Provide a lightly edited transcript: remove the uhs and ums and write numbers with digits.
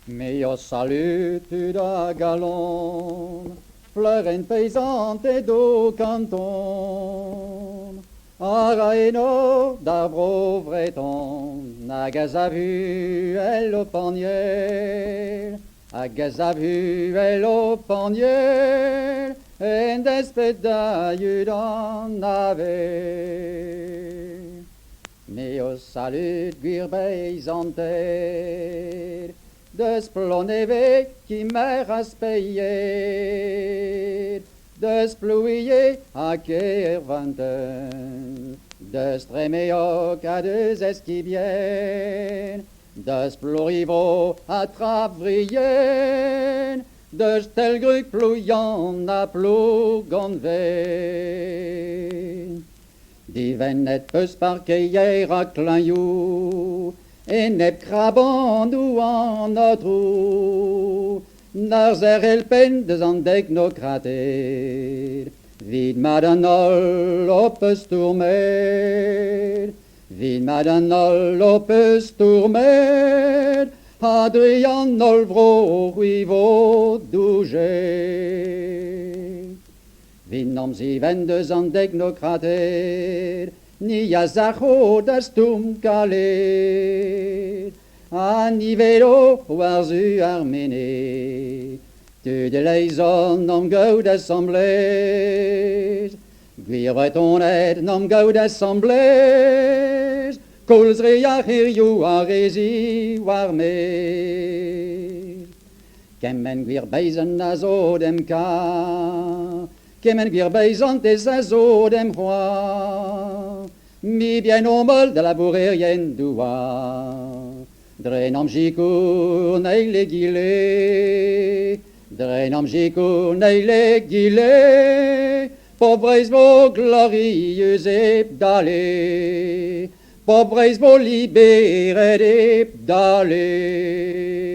Mio salutu da galon, fleuren paysante do canton. Araeno d'arbro vreton, agazavu el o paniel, agazavu el o paniel, en despedaiu dan nave. Mio salut guir paysante, de sploneve qui me raspeier, de splouiller à Kervanten, de stréméoc à deux esquibien, de splorivo à travrien, de stelgruc plouyant à plougonven. Die net peus parkeier a kleinjou, en nep krabant ou an a trou, nar zer elpen deus an technokrater, vid mad an ol op eus tourmet, vid mad an ol op eus tourmet, Adrian ol vro ruivo douget. Vid noms even deus an technokrater, ni a zacho da stoum kalet, a nivelo war zu ar mene, tu de leizon nom gaout assemblez, gwir bretonet nom gaout assemblez, koulzre a c'hirioù a rezi war me. Kemen gwir beizen a zo dem ka, kemen gwir beizant ez a zo dem c'hoar, mi bien o mol da labourerien douar. Dre nam jikour neile gile, dre nam jikour neile gile, pobreiz vo glorieus ep dale, pobreiz vo liberet ep dale.